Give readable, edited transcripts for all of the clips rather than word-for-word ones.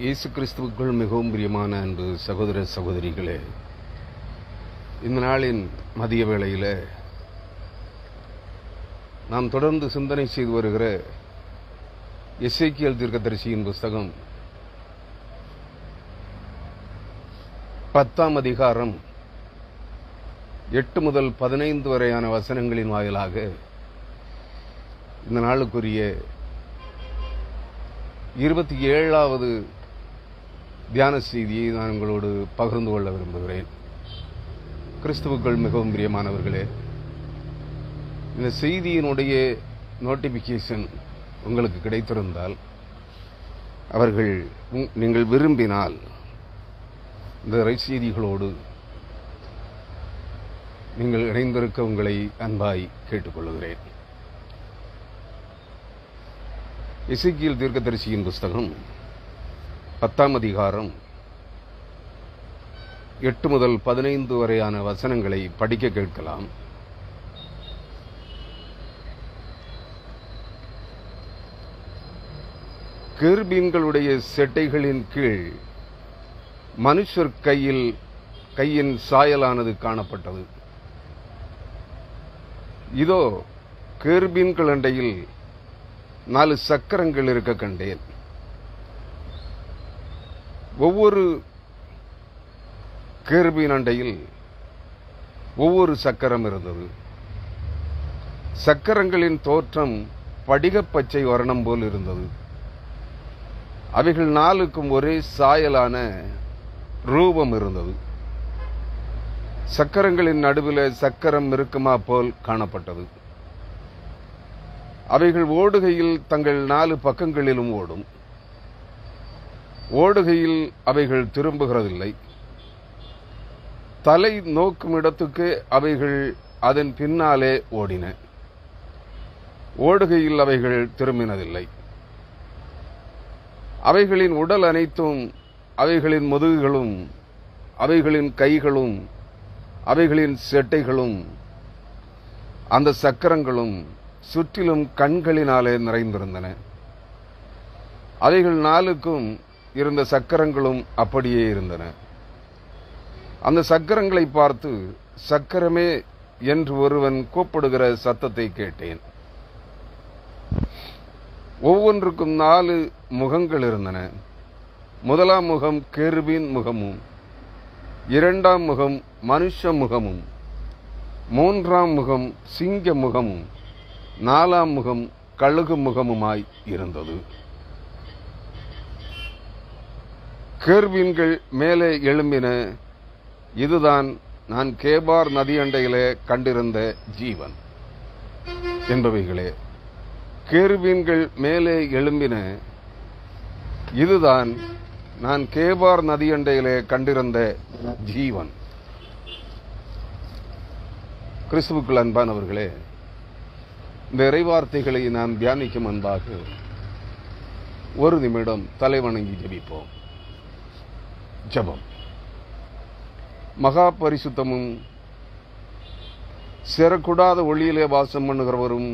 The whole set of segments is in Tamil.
இயேசு கிறிஸ்துவுக்குள் மிகவும் பிரியமான அன்பு சகோதர சகோதரிகளே, இந்த நாளின் மதிய வேளையில் நாம் தொடர்ந்து சிந்தனை செய்து வருகிற எசேக்கியேல் தீர்க்கதரிசியின் புஸ்தகம் 10ஆம் அதிகாரம் 8 முதல் 15 வரையான வசனங்களின் வாயிலாக இந்த நாளுக்குரிய 27வது தியான செய்தியை நான் உங்களோடு பகிர்ந்து கொள்ள விரும்புகிறேன். கிறிஸ்துவுக்குள் மிகவும் பிரியமானவர்களே, இந்த செய்தியினுடைய நோட்டிபிகேஷன் உங்களுக்கு கிடைத்திருந்தால், நீங்கள் விரும்பினால் இந்த செய்திகளோடு நீங்கள் இணைந்திருக்க உங்களை அன்பாய் கேட்டுக்கொள்கிறேன். எசேக்கியேல் தீர்க்கதரிசியின் புஸ்தகம் 10ஆம் அதிகாரம் 8 முதல் 15 வரையான வசனங்களை படிக்க கேட்கலாம். கேருபீன்களுடைய செட்டைகளின் கீழ் மனுஷர் கையின் சாயலானது காணப்பட்டது. இதோ கேருபீன்கள் அண்டையில் 4 சக்கரங்கள் இருக்க கண்டேன். ஒவ்வொரு கேருபீன் அண்டையில் ஒவ்வொரு சக்கரம் இருந்தது. சக்கரங்களின் தோற்றம் படிகப் பச்சை வர்ணம் போல் இருந்தது. அவைகள் 4க்கும் ஒரே சாயலான ரூபம் இருந்தது. சக்கரங்களின் நடுவில் சக்கரம் இருக்குமா போல் காணப்பட்டது. அவைகள் ஓடுகையில் தங்கள் 4 பக்கங்களிலும் ஓடும். ஓடுகையில் அவைகள் திரும்புகிறதில்லை. தலை நோக்கும் இடத்துக்கு அவைகள் அதன் பின்னாலே ஓடின. ஓடுகையில் அவைகள் திரும்பினதில்லை. அவைகளின் உடல் அனைத்தும், அவைகளின் முதுகுகளும், அவைகளின் கைகளும், அவைகளின் செட்டைகளும், அந்த சக்கரங்களும் சுற்றிலும் கண்களினாலே நிறைந்திருந்தன. அவைகள் 4க்கும் இருந்த சக்கரங்களும் அப்படியே இருந்தன. அந்த சக்கரங்களை பார்த்து, சக்கரமே என்று ஒருவன் கூப்பிடுகிற சத்தத்தை கேட்டேன். ஒவ்வொன்றுக்கும் 4 முகங்கள் இருந்தன. முதலாம் முகம் கேருபீன் முகமும், 2ஆம் முகம் மனுஷ முகமும், 3ஆம் முகம் சிங்க முகமும், 4ஆம் முகம் கழுகு முகமுமாய் இருந்தது. கேருபீன்கள் மேலே எழும்பின. இதுதான் நான் கேபார் நதியண்டையிலே கண்டிருந்த ஜீவன் என்பவைகளே. கேருபீன்கள் மேலே எழும்பின. இதுதான் நான் கேபார் நதியண்டையிலே கண்டிருந்த ஜீவன். கிறிஸ்துவுக்குள் அன்பானவர்களே, இந்த இறைவார்த்தைகளை நாம் தியானிக்கும் முன்பாக ஒரு நிமிடம் தலைவணங்கி ஜெபிப்போம். ஜெபம். மகா பரிசுத்தமும் சேரக்கூடாத ஒளியிலே வாசம் பண்ணுகிறவரும்,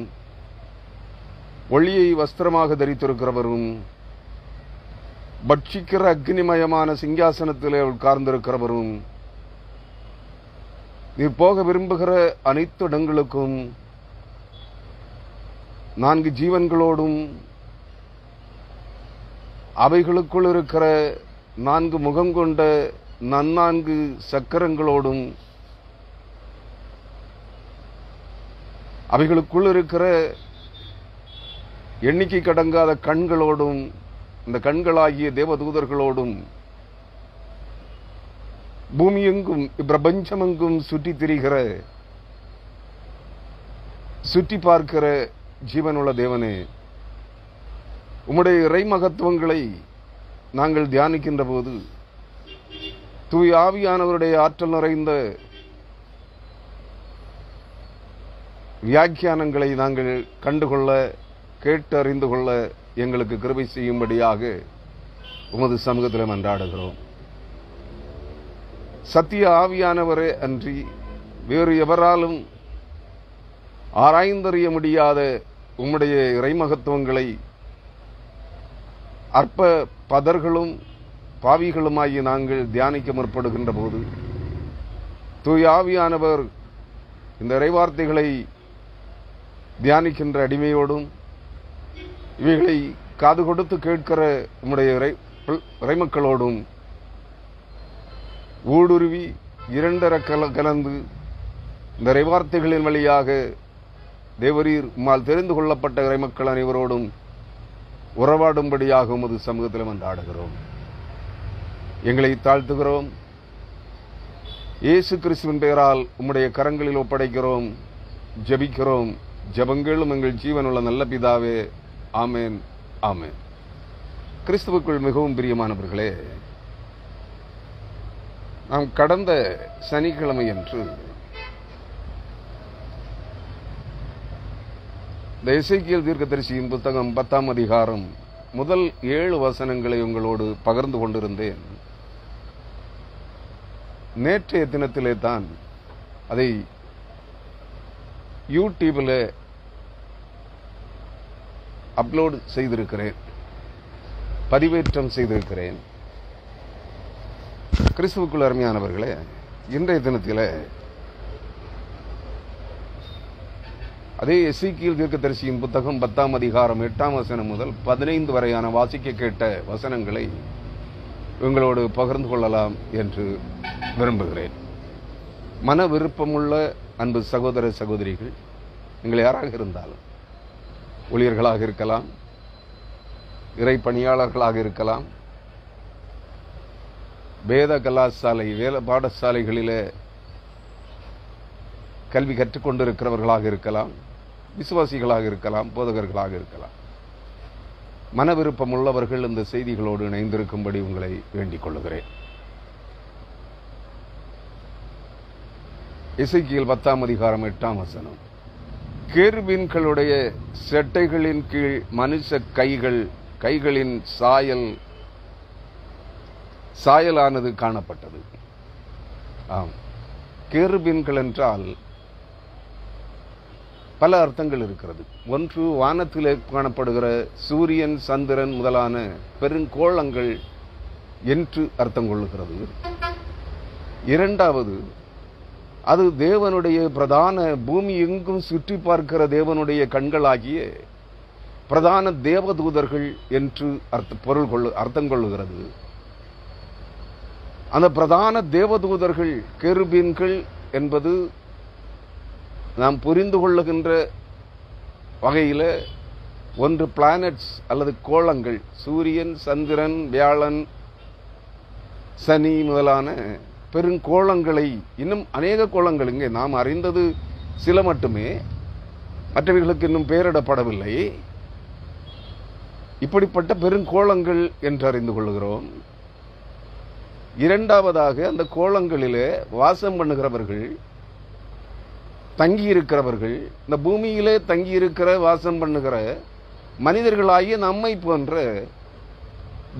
ஒளியை வஸ்திரமாக தரித்திருக்கிறவரும், பட்சிக்கிற அக்னிமயமான சிங்காசனத்திலே உட்கார்ந்திருக்கிறவரும், நீர் போக விரும்புகிற அனைத்து இடங்களுக்கும் 4 ஜீவன்களோடும் அவைகளுக்குள் இருக்கிற 4 முகம் கொண்ட 4 சக்கரங்களோடும் அவைகளுக்குள் இருக்கிற எண்ணிக்கை கடங்காத கண்களோடும், இந்த கண்களாகிய தேவதூதர்களோடும் பூமியெங்கும் பிரபஞ்சமெங்கும் சுற்றி திரிகிற, சுற்றி பார்க்கிற ஜீவனுள்ள தேவனே, உம்முடைய இறைமகத்துவங்களை நாங்கள் தியானிக்கின்ற போது தூய் ஆவியானவருடைய ஆற்றல் நிறைந்த வியாக்கியானங்களை நாங்கள் கண்டுகொள்ள, கேட்டு அறிந்து கொள்ள எங்களுக்கு கிருபை செய்யும்படியாக உமது சமூகத்தில் மன்றாடுகிறோம். சத்திய ஆவியானவரே அன்றி வேறு எவராலும் ஆராய்ந்தறிய முடியாத உம்முடைய இறைமகத்துவங்களை அற்ப பதர்களும் பாவிகளுமாகிய நாங்கள் தியானிக்க முற்படுகின்ற போது தூய ஆவியானவர் இந்த இறைவார்த்தைகளை தியானிக்கின்ற அடிமையோடும் இவைகளை காது கொடுத்து கேட்கிற உம்முடைய இறைமக்களோடும் ஊடுருவி இரண்டர கலந்து இந்த இறைவார்த்தைகளின் வழியாக தேவரீர் உம்மால் தெரிந்து கொள்ளப்பட்ட இறைமக்கள் அனைவரோடும் உறவாடும்படியாக உமது சமூகத்தில் வந்தாடுகிறோம். எங்களை தாழ்த்துகிறோம். இயேசு கிறிஸ்துவின் பெயரால் உம்முடைய கரங்களில் ஒப்படைக்கிறோம், ஜெபிக்கிறோம். ஜெபங்களும் எங்கள் ஜீவனுள்ள நல்ல பிதாவே. ஆமேன், ஆமேன். கிறிஸ்துவுக்குள் மிகவும் பிரியமானவர்களே, நாம் கடந்த சனிக்கிழமை அன்று இந்த எசேக்கியேல் தீர்க்கதரிசியின் புத்தகம் 10ஆம் அதிகாரம் முதல் 7 வசனங்களை உங்களோடு பகிர்ந்து கொண்டிருந்தேன். நேற்றைய தினத்திலே தான் அதை யூடியூபில் அப்லோட் செய்திருக்கிறேன், பதிவேற்றம் செய்திருக்கிறேன். கிறிஸ்துவுக்குள் அருமையானவர்களே, இன்றைய தினத்தில் அதே எசேக்கியேல் தீர்க்கதரிசியின் புத்தகம் 10ஆம் அதிகாரம் 8ஆம் வசனம் முதல் 15 வரையான வாசிக்க கேட்ட வசனங்களை உங்களோடு பகிர்ந்து கொள்ளலாம் என்று விரும்புகிறேன். மன விருப்பமுள்ள அன்பு சகோதர சகோதரிகள், நீங்கள் யாராக இருந்தாலும், ஊழியர்களாக இருக்கலாம், இறை பணியாளர்களாக இருக்கலாம், வேத கலாசாலை வேத பாடசாலைகளிலே கல்வி கற்றுக்கொண்டிருக்கிறவர்களாக இருக்கலாம், விசுவாசிகளாக இருக்கலாம், போதகர்களாக இருக்கலாம், மன விருப்பம் உள்ளவர்கள் இந்த செய்திகளோடு இணைந்திருக்கும்படி உங்களை வேண்டிக் கொள்ளுகிறேன். எசேக்கியேல் 10ஆம் அதிகாரம் 8ஆம் வசனம். கேருபீன்களுடைய செட்டைகளின் கீழ் மனுஷ கைகளின் சாயலானது காணப்பட்டது. ஆம், கேருபீன்கள் என்றால் பல அர்த்தங்கள் இருக்கிறது. ஒன்று, வானத்திலே காணப்படுகிற சூரியன், சந்திரன் முதலான பெருங்கோளங்கள் என்று அர்த்தம் கொள்ளுகிறது. இரண்டாவது, அது தேவனுடைய பிரதான பூமி எங்கும் சுற்றி பார்க்கிற தேவனுடைய கண்களாகிய பிரதான தேவதூதர்கள் என்று அர்த்தம் கொள்ளுகிறது. அந்த பிரதான தேவதூதர்கள் கேருபீன்கள் என்பது நாம் புரிந்து கொள்ளுகின்ற வகையில் ஒன்று பிளானட்ஸ் அல்லது கோளங்கள், சூரியன், சந்திரன், வியாழன், சனி முதலான பெருங்கோளங்களை, இன்னும் அநேக கோளங்கள், இங்கே நாம் அறிந்தது சில மட்டுமே, மற்றவர்களுக்கு இன்னும் பெயரிடப்படவில்லை. இப்படிப்பட்ட பெருங்கோளங்கள் என்று அறிந்து கொள்ளுகிறோம். இரண்டாவதாக, அந்த கோளங்களிலே வாசம் பண்ணுகிறவர்கள், தங்கியிருக்கிறவர்கள், இந்த பூமியிலே தங்கியிருக்கிற வாசம் பண்ணுகிற மனிதர்களாகிய நம்மை போன்ற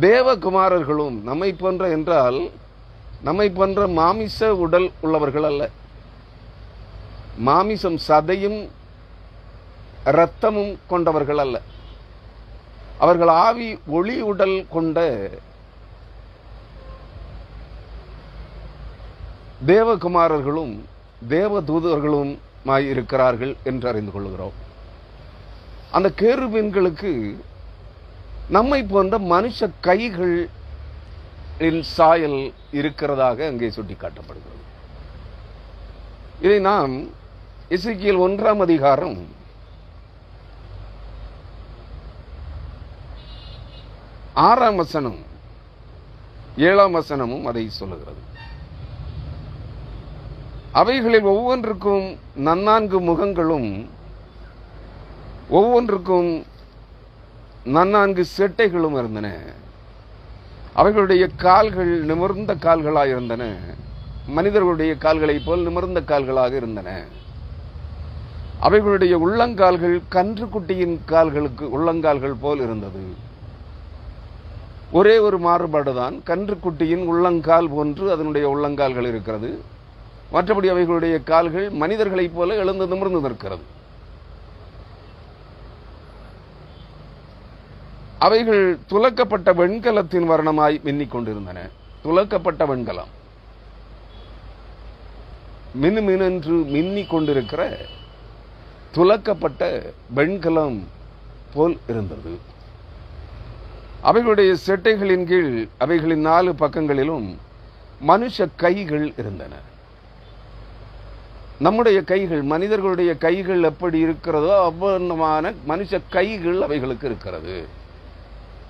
தேவகுமாரர்களும், நம்மை போன்ற என்றால் நம்மை போன்ற மாமிச உடல் உள்ளவர்கள் அல்ல, மாமிசம் சதையும் இரத்தமும் கொண்டவர்கள் அல்ல, அவர்கள் ஆவி ஒளி உடல் கொண்ட தேவகுமாரர்களும் தேவதூதர்களும் இருக்கிறார்கள் என்று அறிந்து கொள்கிறோம். அந்த கேருபீன்களுக்கு நம்மை போன்ற மனுஷ கைகளின் சாயல் இருக்கிறதாக அங்கே சுட்டிக்காட்டப்படுகிறது. இதை நாம் எசேக்கியேல் 1ஆம் அதிகாரம் 6ஆம் வசனம் 7ஆம் வசனமும் அதை சொல்லுகிறது. அவைகளில் ஒவ்வொன்றுக்கும் 4 முகங்களும் ஒவ்வொன்றுக்கும் 4 செட்டைகளும் இருந்தன. அவைகளுடைய கால்கள் நிமிர்ந்த கால்களாயிருந்தன, மனிதர்களுடைய கால்களைப் போல் நிமிர்ந்த கால்களாக இருந்தன. அவைகளுடைய உள்ளங்கால்கள் கன்றுக்குட்டியின் கால்களுக்கு உள்ளங்கால்கள் போல் இருந்தது. ஒரே ஒரு மாறுபாடுதான், கன்றுக்குட்டியின் உள்ளங்கால் போன்று அதனுடைய உள்ளங்கால்கள் இருக்கிறது. மற்றபடி அவைகளுடைய கால்கள் மனிதர்களைப் போல எழுந்து நிமிர்ந்து நிற்கிறது. அவைகள் துலக்கப்பட்ட வெண்கலத்தின் வர்ணமாய் மின்னிக் கொண்டிருந்தன. துலக்கப்பட்ட வெண்கலம், மினுமினென்று மின்னிக் கொண்டிருக்கிற துலக்கப்பட்ட வெண்கலம் போல் இருந்தது. அவைகளுடைய செட்டைகளின் கீழ் அவைகளின் 4 பக்கங்களிலும் மனுஷ கைகள் இருந்தன. நம்முடைய கைகள், மனிதர்களுடைய கைகள் எப்படி இருக்கிறதோ அவ்வளவான மனுஷ கைகள் அவைகளுக்கு இருக்கிறது.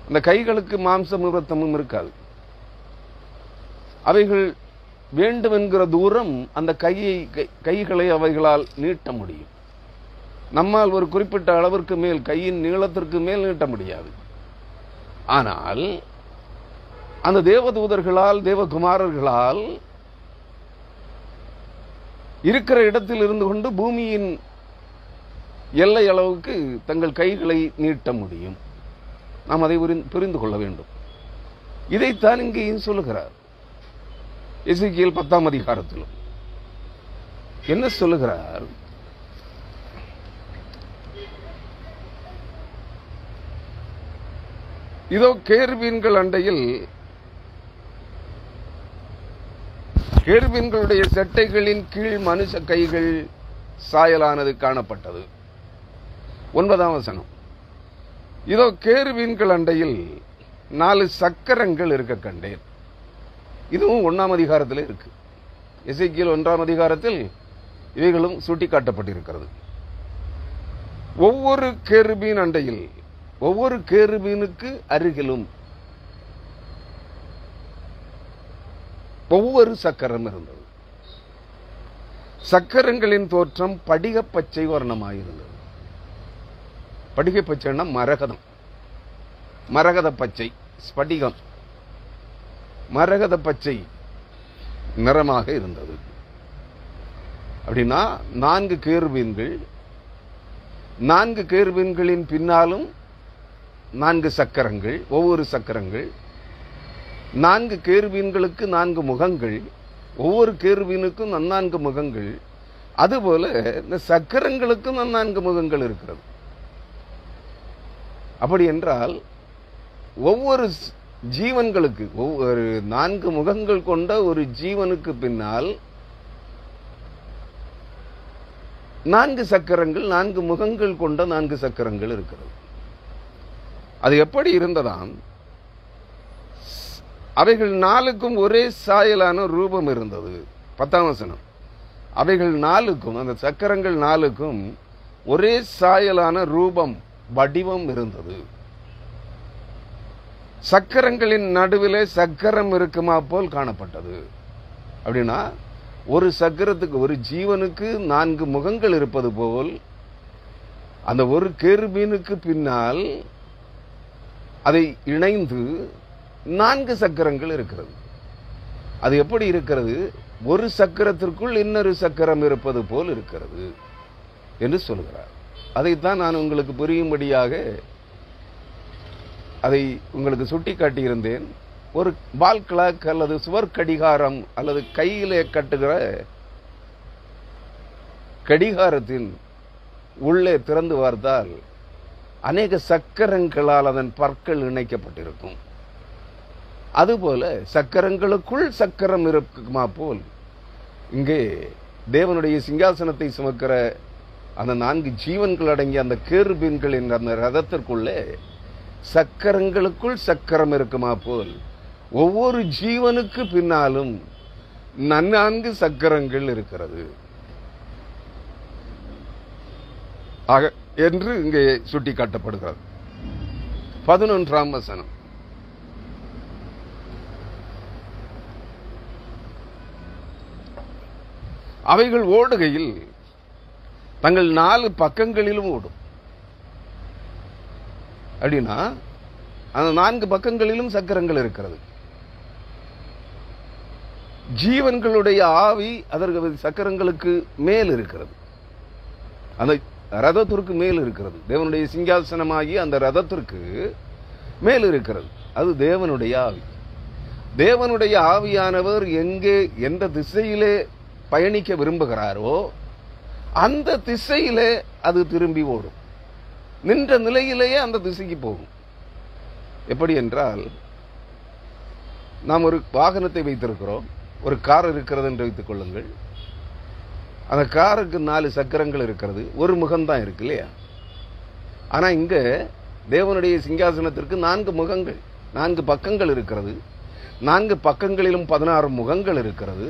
அந்த கைகளுக்கு மாம்சமும் இரத்தமும் இருக்காது. அவைகள் வேண்டும் என்கிற தூரம் அந்த கைகளை அவைகளால் நீட்ட முடியும். நம்மால் ஒரு குறிப்பிட்ட அளவிற்கு மேல், கையின் நீளத்திற்கு மேல் நீட்ட முடியாது. ஆனால் அந்த தேவதூதர்களால், தேவகுமாரர்களால் இருக்கிற இடத்தில் இருந்து கொண்டு பூமியின் எல்லை அளவுக்கு தங்கள் கைகளை நீட்ட முடியும். நாம் அதை புரிந்து கொள்ள வேண்டும். இதைத்தான் இங்கேயும் சொல்லுகிறார். எசேக்கியேல் 10ஆம் அதிகாரத்திலும் என்ன சொல்லுகிறார்? இதோ கேருபீன்கள் அண்டையில் கேருபீன்களுடைய செட்டைகளின் கீழ் மனுஷ கைகள் சாயலானது காணப்பட்டது. 9ஆம் வசனம். இதோ கேருபீன்கள் அண்டையில் 4 சக்கரங்கள் இருக்க கண்டேன். இதுவும் 1ஆம் அதிகாரத்தில் இருக்கு. எசேக்கியேல் 1ஆம் அதிகாரத்தில் இவைகளும் சுட்டிக்காட்டப்பட்டிருக்கிறது. ஒவ்வொரு கேருபீன் அண்டையில், ஒவ்வொரு கேருபீனுக்கு அருகிலும் ஒவ்வொரு சக்கரம் இருந்தது. சக்கரங்களின் தோற்றம் படிக பச்சை வர்ணமாயிருந்தது. படிக பச்சைன்னா மரகதம், மரகத பச்சை, ஸ்படிகம், மரகத பச்சை நிறமாக இருந்தது. அப்படின்னா 4 கேருபீன்கள், 4 கேருபீன்களின் பின்னாலும் 4 சக்கரங்கள், ஒவ்வொரு சக்கரங்கள், 4 கேருபீன்களுக்கு 4 முகங்கள், ஒவ்வொரு கேருபீனுக்கும் 4 முகங்கள். அதுபோல இந்த சக்கரங்களுக்கும் 4 முகங்கள் இருக்கிறது. அப்படி என்றால் ஒவ்வொரு ஜீவன்களுக்கு, ஒவ்வொரு 4 முகங்கள் கொண்ட ஒரு ஜீவனுக்கு பின்னால் 4 சக்கரங்கள், 4 முகங்கள் கொண்ட 4 சக்கரங்கள் இருக்கிறது. அது எப்படி இருந்ததாம்? அவைகள் 4க்கும் ஒரே சாயலான ரூபம் இருந்தது. 10ஆம் வசனம். அவைகள் 4க்கும், அந்த சக்கரங்கள் 4க்கும் ஒரே சாயலான ரூபம், வடிவம் இருந்தது. சக்கரங்களின் நடுவிலே சக்கரம் இருக்குமா போல் காணப்பட்டது. அப்படின்னா ஒரு சக்கரத்துக்கு, ஒரு ஜீவனுக்கு 4 முகங்கள் இருப்பது போல் அந்த ஒரு கேருபீனுக்கு பின்னால் அதை இணைந்து 4 சக்கரங்கள் இருக்கிறது. அது எப்படி இருக்கிறது? ஒரு சக்கரத்திற்குள் இன்னொரு சக்கரம் இருப்பது போல் இருக்கிறது என்று சொல்கிறார். அதைத்தான் நான் உங்களுக்கு புரியும்படியாக அதை உங்களுக்கு சுட்டி காட்டியிருந்தேன். ஒரு வால் கிளாக் அல்லது சுவர் கடிகாரம் அல்லது கையிலே கட்டுகிற கடிகாரத்தின் உள்ளே திறந்து பார்த்தால் அநேக சக்கரங்களால் அதன் பற்கள் இணைக்கப்பட்டிருக்கும். அதுபோல சக்கரங்களுக்குள் சக்கரம் இருக்குமா போல் இங்கே தேவனுடைய சிங்காசனத்தை சுமக்கிற அந்த 4 ஜீவன்கள் அடங்கிய அந்த கேருபீன்கள் என்ற அந்த ரதத்திற்குள்ளே சக்கரங்களுக்குள் சக்கரம் இருக்குமா போல் ஒவ்வொரு ஜீவனுக்கு பின்னாலும் 4 சக்கரங்கள் இருக்கிறது என்று இங்கே சுட்டிக்காட்டப்படுகிறது. 11ஆம் வசனம். அவைகள் ஓடுகையில் தங்கள் 4 பக்கங்களிலும் ஓடும். அப்படின்னா அந்த 4 பக்கங்களிலும் சக்கரங்கள் இருக்கிறது. ஜீவன்களுடைய ஆவி அதற்கு சக்கரங்களுக்கு மேல் இருக்கிறது. அந்த ரதத்திற்கு மேல் இருக்கிறது. தேவனுடைய சிங்காசனமாகி அந்த ரதத்திற்கு மேல் இருக்கிறது. அது தேவனுடைய ஆவி. தேவனுடைய ஆவியானவர் எங்கே, எந்த திசையிலே பயணிக்க விரும்புகிறாரோ அந்த திசையிலே அது திரும்பி ஓடும். நின்ற நிலையிலேயே அந்த திசைக்கு போகும். எப்படி என்றால், நாம் ஒரு வாகனத்தை வைத்திருக்கிறோம், ஒரு கார் இருக்கிறது என்று வைத்துக் கொள்ளுங்கள். அந்த காருக்கு 4 சக்கரங்கள் இருக்கிறது, ஒரு முகம்தான் இருக்கு இல்லையா? ஆனா இங்க தேவனுடைய சிங்காசனத்திற்கு 4 முகங்கள், 4 பக்கங்கள் இருக்கிறது. 4 பக்கங்களிலும் 16 முகங்கள் இருக்கிறது.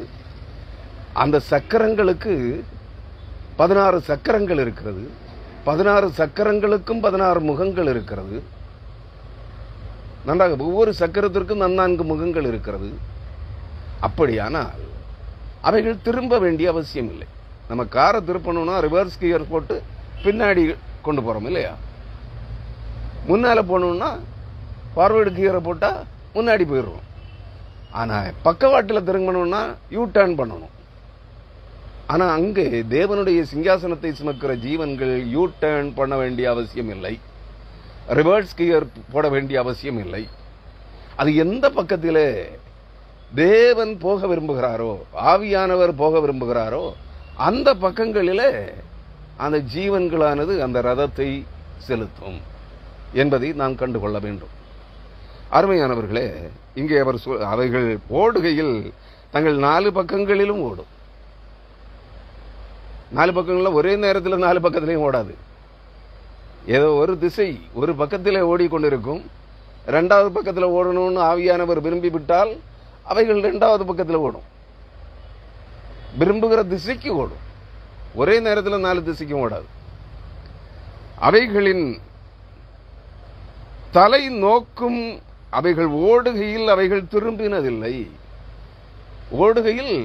அந்த சக்கரங்களுக்கு 16 சக்கரங்கள் இருக்கிறது. 16 சக்கரங்களுக்கும் 16 முகங்கள் இருக்கிறது. நன்றாக, ஒவ்வொரு சக்கரத்திற்கும் 4 முகங்கள் இருக்கிறது. அப்படியானால் அவைகள் திரும்ப வேண்டிய அவசியம் இல்லை. நம்ம காரை திருப்பணும்னா ரிவர்ஸ் கியர் போட்டு பின்னாடி கொண்டு போறோம் இல்லையா? முன்னால போகணும்னா ஃபார்வர்டு கியரை போட்டா முன்னாடி போயிடுறோம். ஆனா பக்கவாட்டில் திரும்பணும்னா யூ டர்ன் பண்ணணும். ஆனா அங்கே தேவனுடைய சிங்காசனத்தை சுமக்கிற ஜீவன்கள் யூ டர்ன் பண்ண வேண்டிய அவசியம் இல்லை, ரிவர்ஸ் கியர் போட வேண்டிய அவசியம் இல்லை. அது எந்த பக்கத்திலே தேவன் போக விரும்புகிறாரோ, ஆவியானவர் போக விரும்புகிறாரோ, அந்த பக்கங்களிலே அந்த ஜீவன்களானது அந்த ரதத்தை செலுத்தும் என்பதை நாம் கண்டுகொள்ள வேண்டும். அருமையானவர்களே, இங்கே அவர் அவைகள் ஓடுகையில் தங்கள் 4 பக்கங்களிலும் ஓடும். 4 பக்கங்களில் ஒரே நேரத்தில் 4 பக்கத்திலையும் ஓடாது. ஏதோ ஒரு திசை ஒரு பக்கத்திலே ஓடிக்கொண்டிருக்கும். 2வது பக்கத்தில் ஓடணும்னு ஆவியானவர் விரும்பி விட்டால் அவைகள் 2வது பக்கத்தில் ஓடும். விரும்புகிற திசைக்கு ஓடும். ஒரே நேரத்தில் 4 திசைக்கும் ஓடாது. அவைகளின் தலை நோக்கும், அவைகள் ஓடுகையில் அவைகள் திரும்பினதில்லை, ஓடுகையில்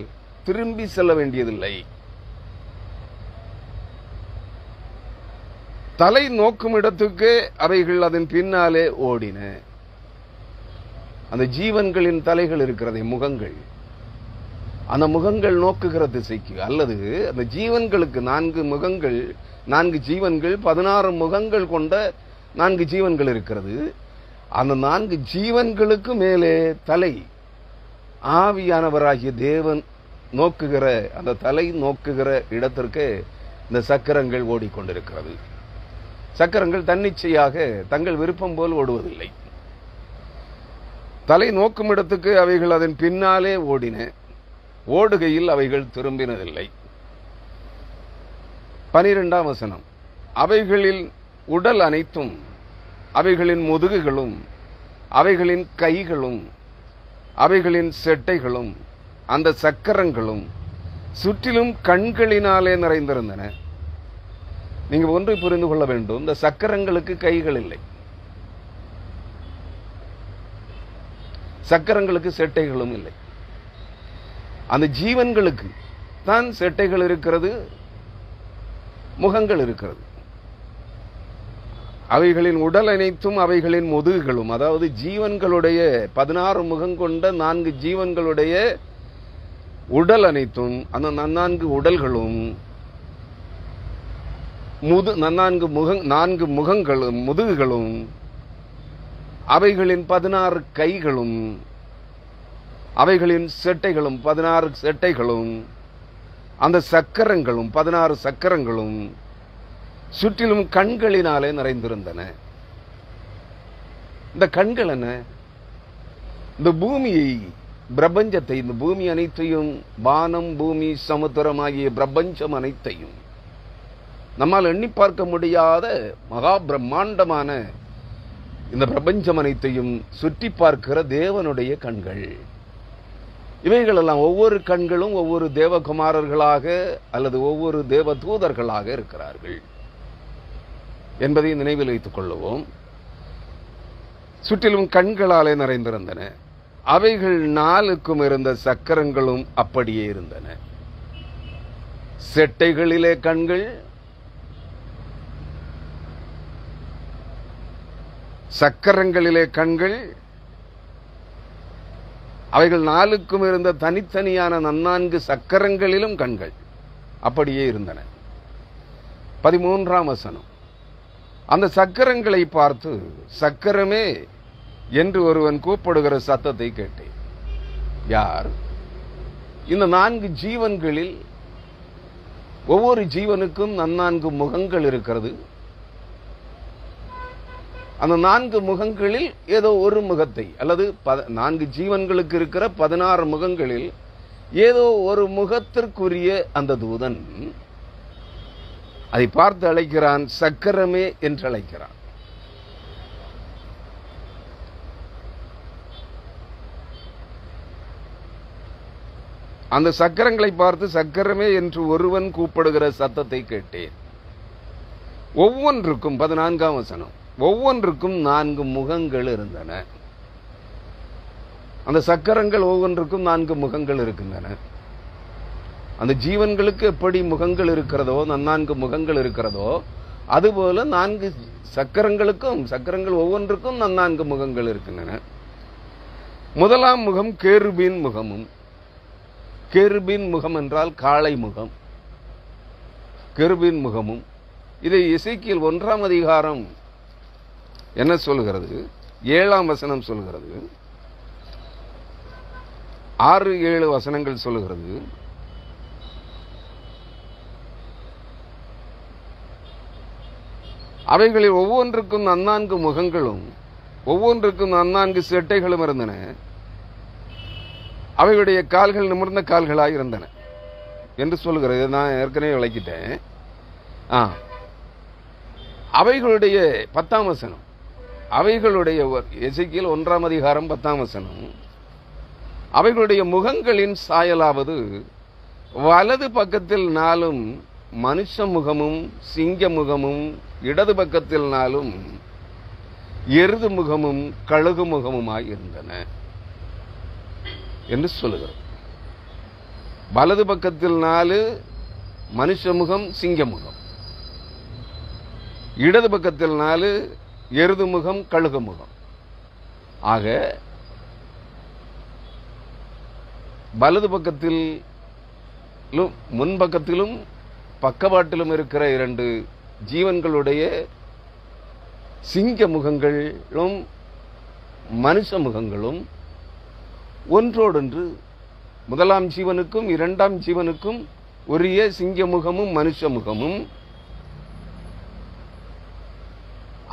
திரும்பி செல்ல வேண்டியதில்லை. தலை நோக்கும் இடத்துக்கு அவைகள் அதன் பின்னாலே ஓடின. அந்த ஜீவன்களின் தலைகள் இருக்கிறதே, முகங்கள், அந்த முகங்கள் நோக்குகிற திசைக்கு, அல்லது அந்த ஜீவன்களுக்கு 4 முகங்கள், 4 ஜீவன்கள், 16 முகங்கள் கொண்ட 4 ஜீவன்கள் இருக்கிறது. அந்த 4 ஜீவன்களுக்கு மேலே தலை, ஆவியானவராகிய தேவன் நோக்குகிற அந்த தலை நோக்குகிற இடத்திற்கு இந்த சக்கரங்கள் ஓடிக்கொண்டிருக்கிறது. சக்கரங்கள் தன்னிச்சையாக தங்கள் விருப்பம் போல் ஓடுவதில்லை. தலை நோக்கும் இடத்துக்கு அவைகள் அதன் பின்னாலே ஓடின. ஓடுகையில் அவைகள் திரும்பினதில்லை. 12ஆம் வசனம், அவைகளில் உடல் அனைத்தும், அவைகளின் முதுகுகளும், அவைகளின் கைகளும், அவைகளின் செட்டைகளும், அந்த சக்கரங்களும் சுற்றிலும் கண்களினாலே நிறைந்திருந்தன. நீங்க ஒன்றை புரிந்து கொள்ள வேண்டும், இந்த சக்கரங்களுக்கு கைகள் இல்லை, சக்கரங்களுக்கு செட்டைகளும் இல்லை. அந்த ஜீவன்களுக்கு தான் செட்டைகள் இருக்கிறது, முகங்கள் இருக்கிறது. அவைகளின் உடல் அனைத்தும், அவைகளின் முதுகுகளும், அதாவது ஜீவன்களுடைய 16 முகம் கொண்ட 4 ஜீவன்களுடைய உடல் அனைத்தும், அந்த 4 உடல்களும், 4 முகங்களும், முதுகுகளும், அவைகளின் 16 கைகளும், அவைகளின் செட்டைகளும், 16 செட்டைகளும், அந்த சக்கரங்களும், 16 சக்கரங்களும் சுற்றிலும் கண்களினாலே நிறைந்திருந்தன. இந்த கண்கள் என்ன? இந்த பூமியை, பிரபஞ்சத்தை, இந்த பூமி அனைத்தையும், வானம், பூமி, சமுத்திரம் ஆகிய பிரபஞ்சம் அனைத்தையும், நம்மால் எண்ணி பார்க்க முடியாத மகா பிரம்மாண்டமான இந்த பிரபஞ்சம் அனைத்தையும் சுற்றி பார்க்கிற தேவனுடைய கண்கள். இவைகளெல்லாம் ஒவ்வொரு கண்களும் ஒவ்வொரு தேவகுமாரர்களாக அல்லது ஒவ்வொரு தேவ தூதர்களாக இருக்கிறார்கள் என்பதை நினைவில் வைத்துக் கொள்ளுவோம். சுற்றிலும் கண்களாலே நிறைந்திருந்தன. அவைகள் 4க்கும் இருந்த சக்கரங்களும் அப்படியே இருந்தன. செட்டைகளிலே கண்கள், சக்கரங்களிலே கண்கள், அவைகள் 4க்கும் இருந்த தனித்தனியான 4 சக்கரங்களிலும் கண்கள் அப்படியே இருந்தன. 13ஆம் வசனம், அந்த சக்கரங்களை பார்த்து சக்கரமே என்று ஒருவன் கூப்பிடுகிற சத்தத்தை கேட்டேன். யார்? இந்த 4 ஜீவன்களில் ஒவ்வொரு ஜீவனுக்கும் 4 முகங்கள் இருக்கிறது. அந்த 4 முகங்களில் ஏதோ ஒரு முகத்தை, அல்லது 4 ஜீவன்களுக்கு இருக்கிற 16 முகங்களில் ஏதோ ஒரு முகத்திற்குரிய அந்த தூதன் அதை பார்த்து அழைக்கிறான், சக்கரமே என்று அழைக்கிறான். அந்த சக்கரங்களை பார்த்து சக்கரமே என்று ஒருவன் கூப்பிடுகிற சத்தத்தை கேட்டேன். ஒவ்வொன்றுக்கும் 14ஆம் வசனம், ஒவ்வொன்றுக்கும் 4 முகங்கள் இருந்தன. அந்த சக்கரங்கள் ஒவ்வொன்றுக்கும் 4 முகங்கள் இருக்கின்றன. அந்த ஜீவன்களுக்கு எப்படி முகங்கள் இருக்கிறதோ, 4 முகங்கள் இருக்கிறதோ, அதுபோல 4 சக்கரங்கள் ஒவ்வொன்றுக்கும் 4 முகங்கள் இருக்கின்றன. முதலாம் முகம் கேருபீன் முகமும். கேருபீன் முகம் என்றால் காளை முகம். கேருபீன் முகமும். இதை எசேக்கியேல் 1ஆம் அதிகாரம் என்ன சொல்கிறது? 7ஆம் வசனம் சொல்கிறது. 6-7 வசனங்கள் சொல்கிறது. அவைகளில் ஒவ்வொன்றுக்கும் 4 முகங்களும் ஒவ்வொன்றுக்கும் 4 செட்டைகளும் இருந்தன. அவைகளுடைய கால்கள் நிமிர்ந்த கால்களாக இருந்தன என்று சொல்லுகிறது. நான் ஏற்கனவே விளக்கிட்டேன். அவைகளுடைய 10ஆம் வசனம், அவைகளுடைய எசேக்கியேல் 1ஆம் அதிகாரம் 10ஆம் வசனம், அவைகளுடைய முகங்களின் சாயலாவது வலது பக்கத்தில் 4 மனுஷ முகமும் சிங்க முகமும், இடது பக்கத்தில் 4 எருது முகமும் கழுகு முகமுமாய் இருந்தன என்று சொல்லுகிறது. வலது பக்கத்தில் 4 மனுஷ முகம் சிங்க முகம், இடது பக்கத்தில் 4 எருது முகம் கழுகு முகம். ஆக வலது பக்கத்திலும் முன்பக்கத்திலும் பக்கவாட்டிலும் இருக்கிற 2 ஜீவன்களுடைய சிங்க முகங்களும் மனுஷ முகங்களும் ஒன்றோடொன்று, முதலாம் ஜீவனுக்கும் 2ஆம் ஜீவனுக்கும் உரிய சிங்க முகமும் மனுஷ முகமும்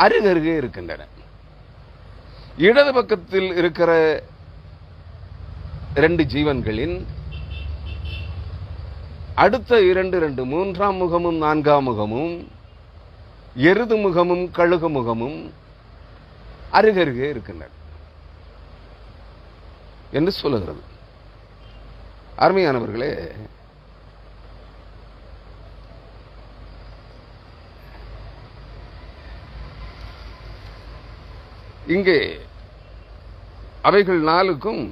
அருகருகே இருக்கின்றன. இடது பக்கத்தில் இருக்கிற 2 ஜீவன்களின் அடுத்த 2 3ஆம் முகமும் 4ஆம் முகமும், எருது முகமும் கழுகு முகமும் அருகருகே இருக்கின்றன என்று சொல்லுகிறது. அருமையானவர்களே, இங்கே அவைகள் 4க்கும்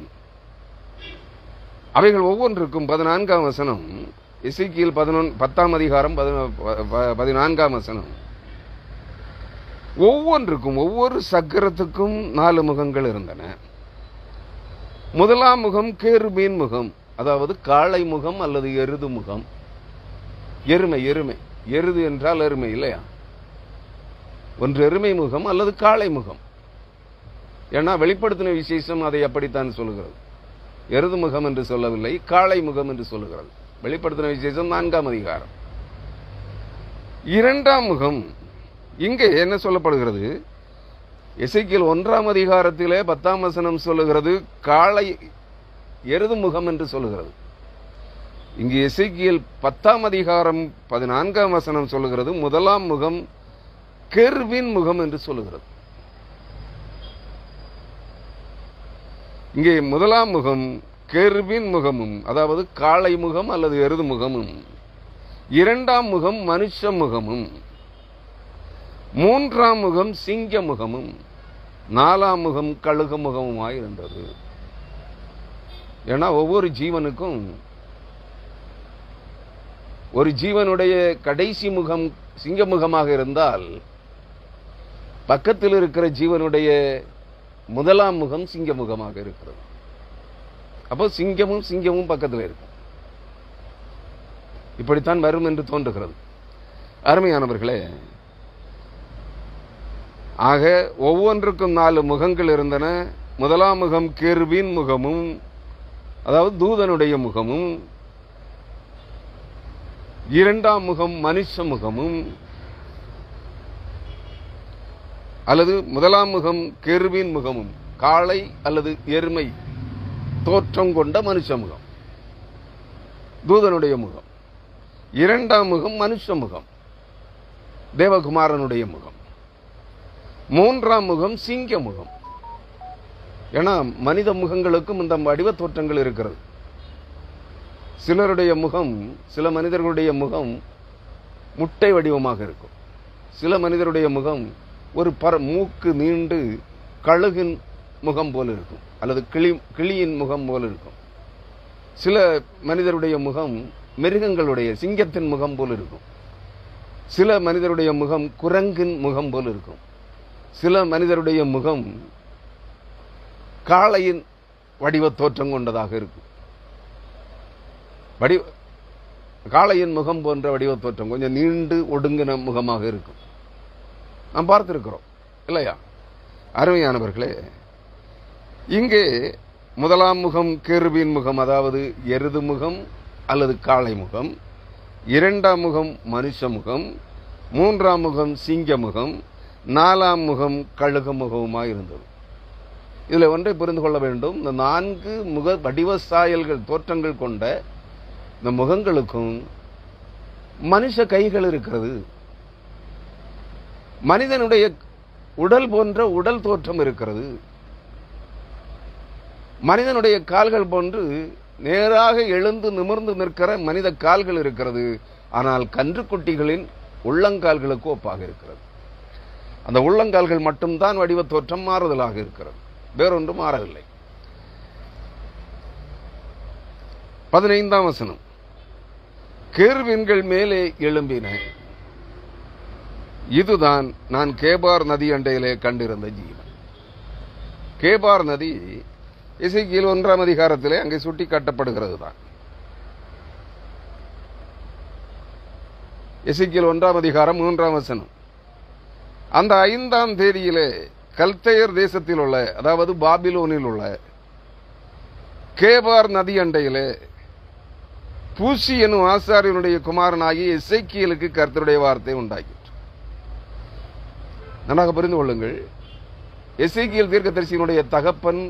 அவைகள் ஒவ்வொன்றுக்கும் 14ஆம் வசனம், எசேக்கியேல் 10ஆம் அதிகாரம் 14ஆம் வசனம், ஒவ்வொன்றுக்கும் ஒவ்வொரு சக்கரத்துக்கும் 4 முகங்கள் இருந்தன. முதலாம் முகம் கேருபீன் முகம், அதாவது காளை முகம் அல்லது எருது முகம். எருமை எருது என்றால் எருமை இல்லையா? ஒன்று எருமை முகம் அல்லது காளை முகம். ஏன்னா வெளிப்படுத்தின விசேஷம் அதை அப்படித்தான் சொல்லுகிறது. எருது முகம் என்று சொல்லவில்லை, காளை முகம் என்று சொல்லுகிறது. வெளிப்படுத்தின விசேஷம் 4ஆம் அதிகாரம். 2ஆம் முகம் இங்கே என்ன சொல்லப்படுகிறது? எசேக்கியேல் 1ஆம் அதிகாரத்திலே 10ஆம் வசனம் சொல்லுகிறது காளை எருது முகம் என்று சொல்லுகிறது. இங்கு எசேக்கியேல் 10ஆம் அதிகாரம் 14ஆம் வசனம் சொல்லுகிறது முதலாம் முகம் கேருபீன் முகம் என்று சொல்லுகிறது. இங்கே முதலாம் முகம் கேருபீன் முகமும், அதாவது காளை முகம் அல்லது எருது முகமும், 2ஆம் முகம் மனுஷ முகமும், 3ஆம் முகம் சிங்க முகமும், 4ஆம் முகம் கழுகு முகமுமாய் இருந்தது. ஏன்னா ஒவ்வொரு ஜீவனுக்கும் ஒரு ஜீவனுடைய கடைசி முகம் சிங்க முகமாக இருந்தால் பக்கத்தில் இருக்கிற ஜீவனுடைய முதலாம் முகம் சிங்க முகமாக இருக்கிறது. அப்போ சிங்கமும் பக்கத்தில் இருக்கும். இப்படித்தான் வரும் என்று தோன்றுகிறது. அருமையானவர்களே, ஆக ஒவ்வொன்றுக்கும் 4 முகங்கள் இருந்தன. முதலாம் முகம் கேருபீன் முகமும், அதாவது தூதனுடைய முகமும், 2ஆம் முகம் மனுஷ முகமும், அல்லது முதலாம் முகம் கெருபீன் முகமும் காளை அல்லது எருமை தோற்றம் கொண்ட மனுஷ முகம், தூதனுடைய முகம். இரண்டாம் முகம் மனுஷ முகம், தேவகுமாரனுடைய முகம். மூன்றாம் முகம் சிங்க முகம். ஏன்னா மனித முகங்களுக்கும் இந்த வடிவ தோற்றங்கள் இருக்கிறது. சிலருடைய முகம், சில மனிதர்களுடைய முகம் முட்டை வடிவமாக இருக்கும். சில மனிதருடைய முகம் ஒரு மூக்கு நீண்டு கழுகின் முகம் போல இருக்கும், அல்லது கிளியின் முகம் போல இருக்கும். சில மனிதருடைய முகம் மிருகங்களுடைய சிங்கத்தின் முகம் போல இருக்கும். சில மனிதருடைய முகம் குரங்கின் முகம் போல இருக்கும். சில மனிதருடைய முகம் காளையின் வடிவ தோற்றம் கொண்டதாக இருக்கும். காளையின் முகம் போன்ற வடிவ தோற்றம் கொஞ்சம் நீண்டு ஒடுங்கின முகமாக இருக்கும். நாம் பார்த்திருக்கிறோம் இல்லையா? அருமையானவர்களே, இங்கே முதலாம் முகம் கெருபீன் முகம், அதாவது எருது முகம் அல்லது காளை முகம். இரண்டாம் முகம் மனுஷ முகம். மூன்றாம் முகம் சிங்க முகம். நாலாம் முகம் கழுக முகவுமாய் இருந்தது. இதில் ஒன்றை புரிந்து கொள்ள வேண்டும். இந்த 4 முக வடிவ சாயல்கள் தோற்றங்கள் கொண்ட இந்த முகங்களுக்கும் மனுஷ கைகள் இருக்கிறது. மனிதனுடைய உடல் போன்ற உடல் தோற்றம் இருக்கிறது. மனிதனுடைய கால்கள் போன்று நேராக எழுந்து நிமிர்ந்து நிற்கிற மனித கால்கள் இருக்கிறது. ஆனால் கன்றுக்குட்டிகளின் உள்ளங்கால்களுக்கு ஒப்பாக இருக்கிறது. அந்த உள்ளங்கால்கள் மட்டும்தான் வடிவ தோற்றம் மாறுதலாக இருக்கிறது, வேறொன்றும் மாறவில்லை. 15ஆம் வசனம், கேருபீன்கள் மேலே எழும்பின, இதுதான் நான் கேபார் நதி அண்டையிலே கண்டிருந்த ஜீவன். கேபார் நதி எசேக்கியேல் 1ஆம் அதிகாரத்திலே அங்கே சுட்டி காட்டப்படுகிறது தான். எசேக்கியேல் 1ஆம் அதிகாரம் 3ஆம் வசனம், அந்த 5ஆம் தேதியிலே கல்தேயர் தேசத்தில் உள்ள, அதாவது பாபிலோனில் உள்ள கேபார் நதி அண்டையிலே பூசி என்னும் ஆசாரியனுடைய குமாரனாகிய எசேக்கியேலுக்கு கர்த்தருடைய வார்த்தை உண்டாகிற்று. நன்றாக புரிந்து கொள்ளுங்கள். எசேக்கியேல் தீர்க்கதரிசியினுடைய தகப்பன்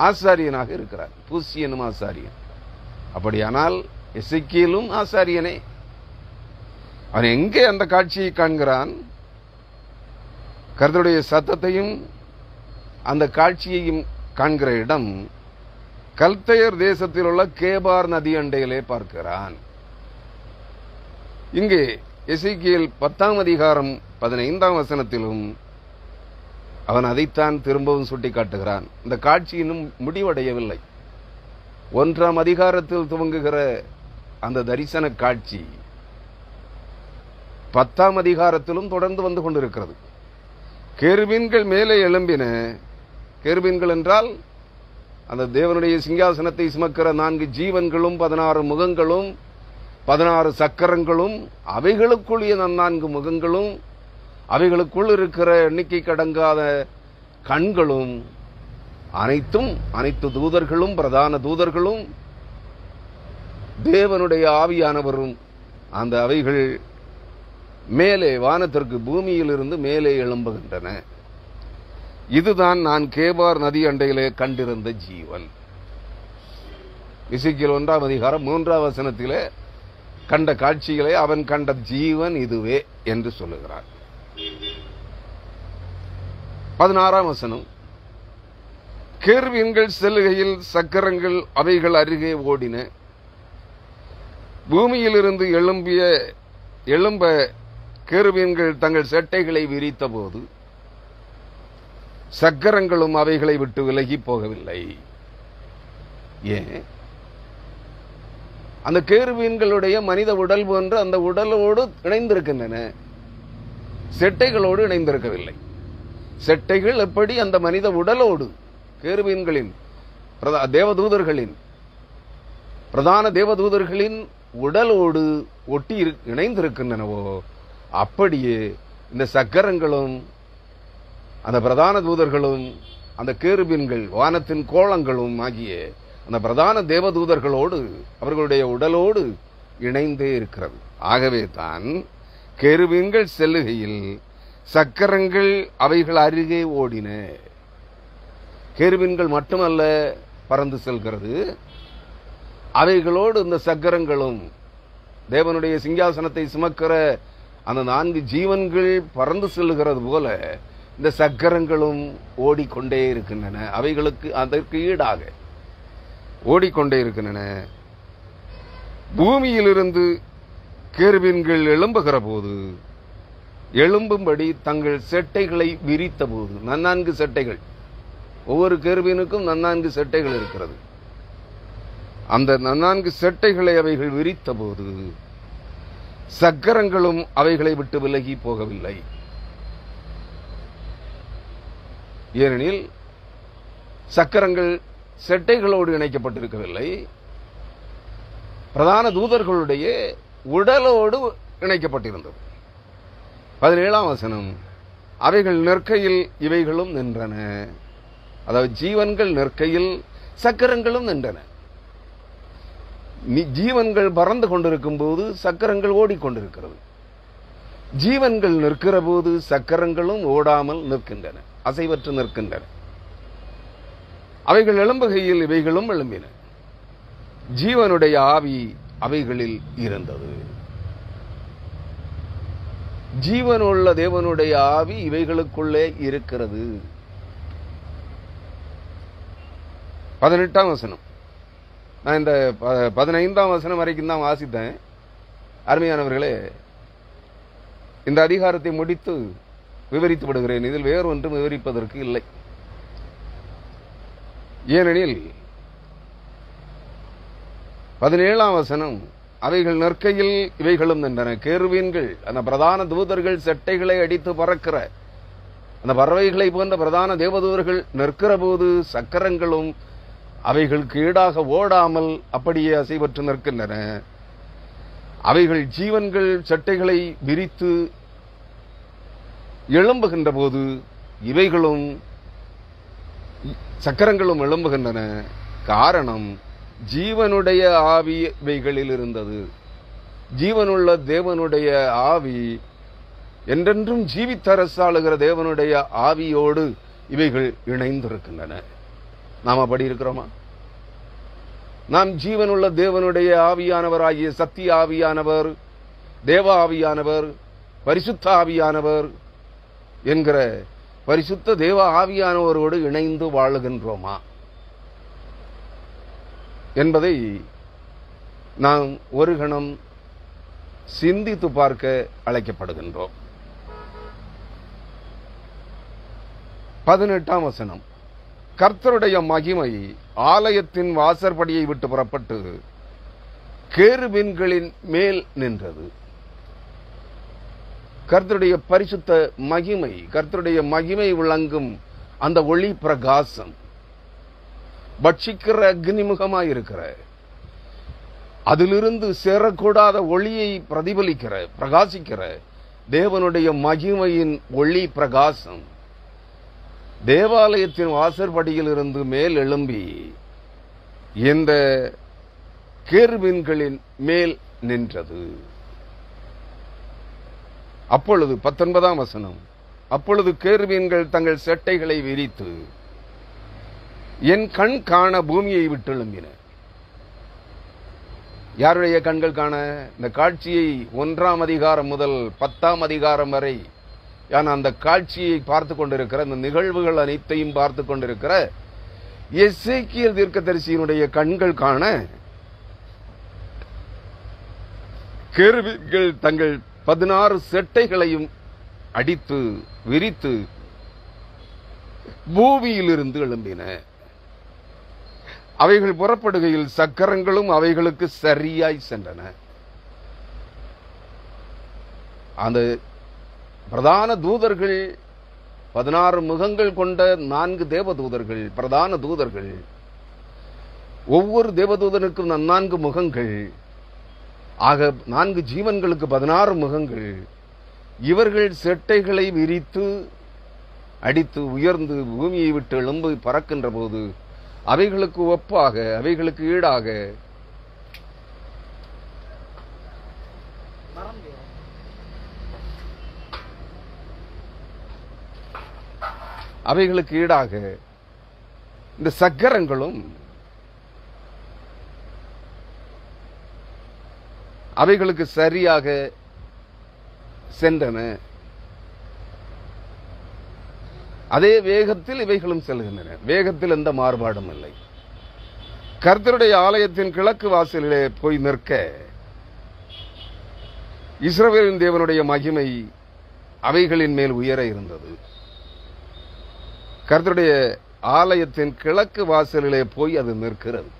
ஆசாரியனாக இருக்கிறார், பூசி என்னும் ஆசாரியன். அப்படியானால் எசேக்கியேலும் ஆசாரியனே. அவன் எங்கே அந்த காட்சியை காண்கிறான்? கர்த்தருடைய சத்தத்தையும் அந்த காட்சியையும் காண்கிற இடம் கல்தேயர் தேசத்தில் உள்ள கேபார் நதி அண்டையிலே பார்க்கிறான். இங்கே எசேக்கியேல் 10ஆம் அதிகாரம் 15ஆம் வசனத்திலும் அவன் அதைத்தான் திரும்பவும் சுட்டிக்காட்டுகிறான். இந்த காட்சி இன்னும் முடிவடையவில்லை. 1ஆம் அதிகாரத்தில் துவங்குகிற அந்த தரிசன காட்சி 10ஆம் அதிகாரத்திலும் தொடர்ந்து வந்து கொண்டிருக்கிறது. கேருபீன்கள் மேலே எழும்பின. கேருபீன்கள் என்றால் அந்த தேவனுடைய சிங்காசனத்தை சுமக்கிற 4 ஜீவன்களும் 16 முகங்களும் 16 சக்கரங்களும் அவைகளுக்குரிய 4 முகங்களும் அவைகளுக்குள் இருக்கிற எண்ணிக்கை கடங்காத கண்களும் அனைத்து தூதர்களும் பிரதான தூதர்களும் தேவனுடைய ஆவியானவரும் அந்த அவைகள் மேலே வானத்திற்கு பூமியிலிருந்து மேலே எழும்புகின்றன. இதுதான் நான் கேபார் நதி அண்டையிலே கண்டிருந்த ஜீவன். எசேக்கியேல் 1ஆம் அதிகாரம் 3ஆம் வசனத்திலே கண்ட காட்சிகளை அவன் கண்ட ஜீவன் இதுவே என்று சொல்லுகிறார். 16ஆம் வசனம், கேருபீன்கள் செல்லுகையில் சக்கரங்கள் அவைகள் அருகே ஓடின. பூமியிலிருந்து எழும்ப கேருபீன்கள் தங்கள் செட்டைகளை விரித்த போது சக்கரங்களும் அவைகளை விட்டு விலகி போகவில்லை. ஏன்? அந்த கேருபீன்களுடைய மனித உடல் போன்று அந்த உடலோடு இணைந்திருக்கின்றன, செட்டைகளோடு இணைந்திருக்கவில்லை. செட்டைகள் எப்படி அந்த மனித உடலோடு, கேருபீன்களின் தேவதூதர்களின் பிரதான தேவதூதர்களின் உடலோடு ஒட்டி இணைந்திருக்கின்றனவோ அப்படியே இந்த சக்கரங்களும் அந்த பிரதான தூதர்களும் அந்த கேருபீன்கள் வானத்தின் கோலங்களும் ஆகிய அந்த பிரதான தேவதூதர்களோடு அவர்களுடைய உடலோடு இணைந்தே இருக்கிறது. ஆகவே தான் கேருபீன்கள் செல்லுகையில் சக்கரங்கள் அவைகள் அருகே ஓடின. கேருபீன்கள் மட்டுமல்ல பறந்து செல்கிறது, அவைகளோடு இந்த சக்கரங்களும், தேவனுடைய சிங்காசனத்தை சுமக்கிற அந்த 4 ஜீவன்கள் பறந்து செல்லுகிறது போல இந்த சக்கரங்களும் ஓடிக்கொண்டே இருக்கின்றன. அவைகளுக்கு அதற்கு ஈடாக ஓடிக்கொண்டே இருக்கின்றன. பூமியிலிருந்து கேருபீன்கள் எழும்புகிற போது, எழும்பும்படி தங்கள் செட்டைகளை விரித்த போது, 4 செட்டைகள், ஒவ்வொரு கேருபீனுக்கும் 4 செட்டைகள் இருக்கிறது. அந்த 4 செட்டைகளை அவைகள் விரித்த போது சக்கரங்களும் அவைகளை விட்டு விலகி போகவில்லை. ஏனெனில் சக்கரங்கள் செட்டைகளோடு இணைக்கப்பட்டிருக்கவில்லை, பிரதான தூதர்களுடைய உடலோடு இணைக்கப்பட்டிருந்தது. 17ஆம் வசனம், அவைகள் நிற்கையில் இவைகளும் நின்றன. அதாவது ஜீவன்கள் நிற்கையில் சக்கரங்களும் நின்றன. ஜீவன்கள் பறந்து கொண்டிருக்கும் போது சக்கரங்கள் ஓடிக்கொண்டிருக்கிறது. ஜீவன்கள் நிற்கிற போது சக்கரங்களும் ஓடாமல் நிற்கின்றன, அசைவற்று நிற்கின்றன. அவைகள் எழும்புகையில் இவைகளும் எழும்பின. ஜீவனுடைய ஆவி அவைகளில் இருந்தது. ஜீவனுள்ள தேவனுடைய ஆவி இவைகளுக்குள்ளே இருக்கிறது. 18ஆம் வசனம், நான் இந்த 15ஆம் வசனம் வரைக்கும் தான் வாசித்தேன். அருமையானவர்களே, இந்த அதிகாரத்தை முடித்து விவரித்து விடுகிறேன். இதில் வேறொன்றும் விவரிப்பதற்கு இல்லை. ஏனெனில் 17ஆம் வசனம், அவைகள் நிற்கையில் இவைகளும் நின்றன. கேருபீன்கள், அந்த பிரதான தூதர்கள் செட்டைகளை அடித்து பறக்கிற அந்த பறவைகளை போன்ற பிரதான தேவதூதர்கள் நிற்கிற போது சக்கரங்களும் அவைகளுக்கு ஈடாக ஓடாமல் அப்படியே அசைவற்று நிற்கின்றன. அவைகள் ஜீவன்கள் செட்டைகளை விரித்து எழும்புகின்ற போது இவைகளும் சக்கரங்களும் எழும்புகின்றன. காரணம், ஜீவனுடைய ஆவி இவைகளில் இருந்தது. ஜீவனுள்ள தேவனுடைய ஆவி, என்றென்றும் ஜீவித்தரசாளுகிற தேவனுடைய ஆவியோடு இவைகள் இணைந்திருக்கின்றன. நாம் அப்படி இருக்கிறோமா? நாம் ஜீவனுள்ள தேவனுடைய ஆவியானவராகிய சத்திய ஆவியானவர், தேவ ஆவியானவர், பரிசுத்த ஆவியானவர் என்கிற பரிசுத்த தேவ ஆவியானவரோடு இணைந்து வாழுகின்றோமா என்பதை நாம் ஒரு கணம் சிந்தித்து பார்க்க அழைக்கப்படுகின்றோம். 18ஆம் வசனம், கர்த்தருடைய மகிமை ஆலயத்தின் வாசற்படியை விட்டு புறப்பட்டு கேருபீன்களின் மேல் நின்றது. கர்த்தருடைய பரிசுத்த மகிமை, கர்த்தருடைய மகிமை விளங்கும் அந்த ஒளி பிரகாசம், பட்சிக்கிற அக்னிமுகமாயிருக்கிற, அதிலிருந்து சேரக்கூடாத ஒளியை பிரதிபலிக்கிற, பிரகாசிக்கிற தேவனுடைய மகிமையின் ஒளி பிரகாசம் தேவாலயத்தின் வாசற்படியில் இருந்து மேல் எழும்பி இந்த கேருபீன்களின் மேல் நின்றது. அப்பொழுது 19ஆம் வசனம், அப்பொழுது கேருபீன்கள் தங்கள் செட்டைகளை விரித்து என் கண் காண பூமியை விட்டு எழும்பின. யாருடைய கண்கள் காண? இந்த காட்சியை 1ஆம் அதிகாரம் முதல் 10ஆம் அதிகாரம் வரை அந்த காட்சியை பார்த்து கொண்டிருக்கிற, இந்த நிகழ்வுகள் அனைத்தையும் பார்த்து கொண்டிருக்கிற எசேக்கியேல் தீர்க்கதரிசியினுடைய கண்கள் காண கேருபீன்கள் தங்கள் 16 செட்டைகளையும் அடித்து விரித்து பூமியிலிருந்து எழும்பின. அவைகள் புறப்படுகையில் சக்கரங்களும் அவைகளுக்கு சரியாய் சென்றன. அந்த பிரதான தூதர்கள், 16 முகங்கள் கொண்ட 4 தேவதூதர்கள், பிரதான தூதர்கள், ஒவ்வொரு தேவதூதனுக்கும் 4 முகங்கள், ஆக 4 ஜீவன்களுக்கு 16 முகங்கள். இவர்கள் செட்டைகளை விரித்து அடித்து உயர்ந்து பூமியை விட்டு எழும்பு பறக்கின்ற போது அவைகளுக்கு ஒப்பாக, அவைகளுக்கு ஈடாக அவைகளுக்கு ஈடாக இந்த சக்கரங்களும் அவைகளுக்கு சரியாக சென்றன. அதே வேகத்தில் இவைகளும் செல்கின்றன. வேகத்தில் எந்த மாறுபாடும் இல்லை. கர்த்தருடைய ஆலயத்தின் கிழக்கு வாசலிலே போய் நிற்க இஸ்ரவேலின் தேவனுடைய மகிமை அவைகளின் மேல் உயர இருந்தது. கர்த்தருடைய ஆலயத்தின் கிழக்கு வாசலிலே போய் அது நிற்கிறது.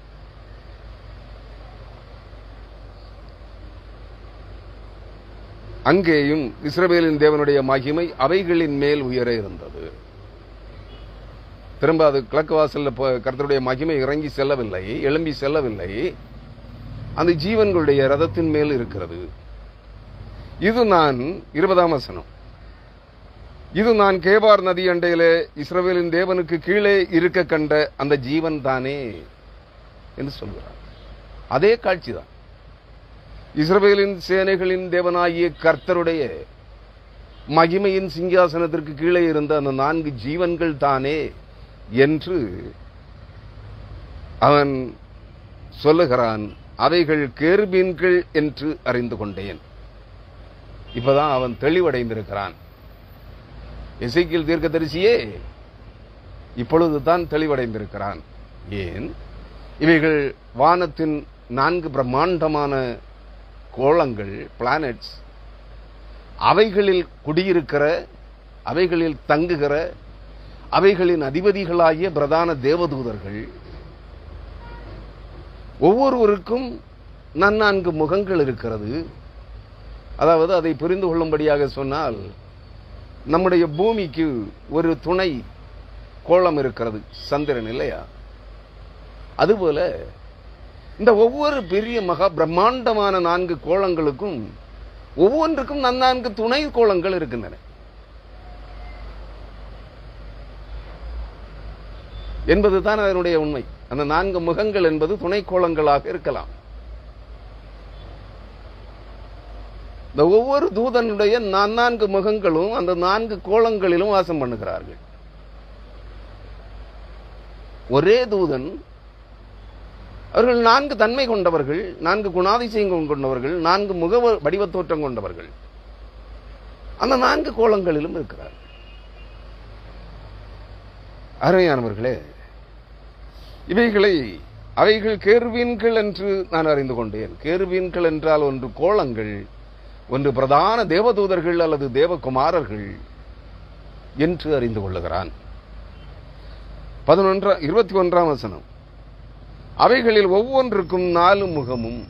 அங்கேயும் இஸ்ரவேலின் தேவனுடைய மகிமை அவைகளின் மேல் உயர இருந்தது. திரும்ப அது கிழக்கு வாசலில் கர்த்தருடைய மகிமை இறங்கி செல்லவில்லை, எழும்பி செல்லவில்லை. அந்த ஜீவன்களுடைய ரதத்தின் மேல் இருக்கிறது. இது நான் 20ஆம் வசனம், இது நான் கேபார் நதி அண்டையிலே இஸ்ரவேலின் தேவனுக்கு கீழே இருக்க கண்ட அந்த ஜீவன் தானே என்று சொல்கிறார். அதே காட்சிதான். இஸ்ரவேலின் சேனைகளின் தேவனாகிய கர்த்தருடைய மகிமையின் சிங்காசனத்திற்கு கீழே இருந்த அந்த 4 ஜீவன்கள் தானே என்று அவன் சொல்லுகிறான். அவைகள் கேருபீன்கள் என்று அறிந்து கொண்டேன். இப்பதான் அவன் தெளிவடைந்திருக்கிறான். எசேக்கியேல் தீர்க்கதரிசியே இப்பொழுதுதான் தெளிவடைந்திருக்கிறான். ஏன்? இவைகள் வானத்தின் 4 பிரம்மாண்டமான கோளங்கள், பிளானட்ஸ், அவைகளில் குடியிருக்கிற, அவைகளில் தங்குகிற, அவைகளின் அதிபதிகளாகிய பிரதான தேவதூதர்கள். ஒவ்வொருவருக்கும் 4 முகங்கள் இருக்கிறது. அதாவது அதை புரிந்து கொள்ளும்படியாக சொன்னால், நம்முடைய பூமிக்கு ஒரு துணை கோளம் இருக்கிறது, சந்திரன் இல்லையா? அதுபோல இந்த ஒவ்வொரு பெரிய மகா பிரம்மாண்டமான 4 கோளங்களுக்கும் ஒவ்வொன்றுக்கும் 4 துணை கோளங்கள் இருக்கின்றன என்பதுதான் அதனுடைய உண்மை. அந்த 4 முகங்கள் என்பது துணை கோளங்களாக இருக்கலாம். இந்த ஒவ்வொரு தூதனுடைய 4 முகங்களும் அந்த 4 கோளங்களிலும் வாசம் பண்ணுகிறார்கள். ஒரே தூதன், அவர்கள் 4 தன்மை கொண்டவர்கள், 4 குணாதிசயம் கொண்டவர்கள், 4 முக வடிவ தோற்றம் கொண்டவர்கள் அந்த 4 கோளங்களிலும் இருக்கிறார்கள். அருமையானவர்களே, அவைகள் கேருபீன்கள் என்று நான் அறிந்து கொண்டேன். கேருபீன்கள் என்றால் ஒன்று கோளங்கள், ஒன்று பிரதான தேவதூதர்கள் அல்லது தேவகுமாரர்கள் என்று அறிந்து கொள்ளுகிறான். 21ஆம் வசனம், அவைகளில் ஒவ்வொன்றுக்கும் 4 முகமும்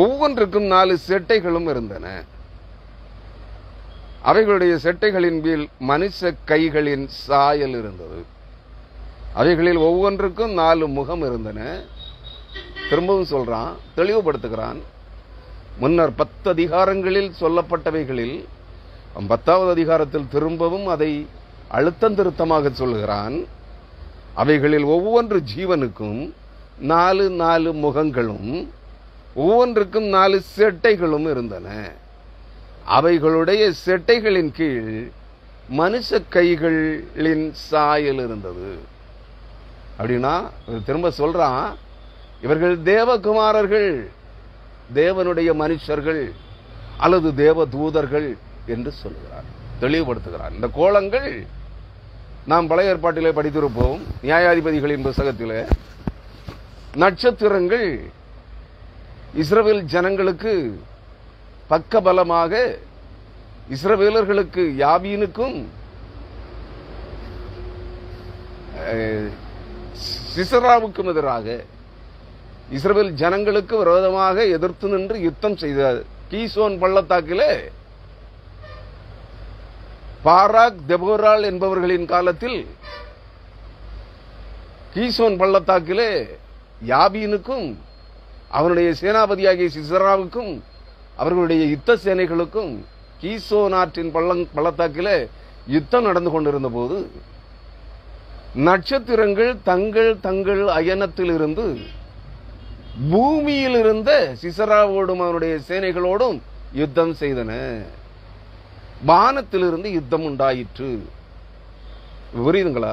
ஒவ்வொன்றுக்கும் 4 செட்டைகளும் இருந்தன. அவைகளுடைய செட்டைகளின் மேல் மனுஷ கைகளின் சாயல் இருந்தது. அவைகளில் ஒவ்வொன்றுக்கும் 4 முகம் இருந்தன. திரும்பவும் சொல்றான், தெளிவுபடுத்துகிறான். முன்னர் 10 அதிகாரங்களில் சொல்லப்பட்டவைகளில் 10வது அதிகாரத்தில் திரும்பவும் அதை அழுத்தம் திருத்தமாக சொல்லுகிறான். அவைகளில் ஒவ்வொன்று ஜீவனுக்கும் 4 முகங்களும் ஒவ்வொன்றுக்கும் 4 செட்டைகளும் இருந்தன. அவைகளுடைய செட்டைகளின் கீழ் மனுஷ கைகளின் சாயல் இருந்தது. அப்படின்னா திரும்ப சொல்றான், இவர்கள் தேவகுமாரர்கள், தேவனுடைய மனுஷர்கள் அல்லது தேவ தூதர்கள் என்று சொல்கிறார், தெளிவுபடுத்துகிறார். இந்த கோலங்கள் நாம் பழைய ஏற்பாட்டிலே படித்திருப்போம். நியாயாதிபதிகளின் புத்தகத்திலே நட்சத்திரங்கள் இஸ்ரவேல் ஜனங்களுக்கு பக்கபலமாக, இஸ்ரவேலர்களுக்கு யாபீனுக்கும் சிசராவுக்கும் எதிராக இஸ்ரவேல் ஜனங்களுக்கு விரோதமாக எதிர்த்து நின்று யுத்தம் செய்த கீசோன் பள்ளத்தாக்கிலே பாராக், தெபோரால் என்பவர்களின் காலத்தில் கீசோன் பள்ளத்தாக்கிலே யாபீனுக்கும் அவனுடைய சேனாபதியாகிய சிசராவுக்கும் அவர்களுடைய யுத்த சேனைகளுக்கும் கீசோன் ஆற்றின் பள்ளத்தாக்கிலே யுத்தம் நடந்து கொண்டிருந்த போது நட்சத்திரங்கள் தங்கள் தங்கள் அயனத்தில் இருந்து பூமியில் இருந்த சிசராவோடும் அவனுடைய சேனைகளோடும் யுத்தம் செய்தன. வானத்திலிருந்து யுத்தம் உண்டாயிற்று புரியுதுங்களா?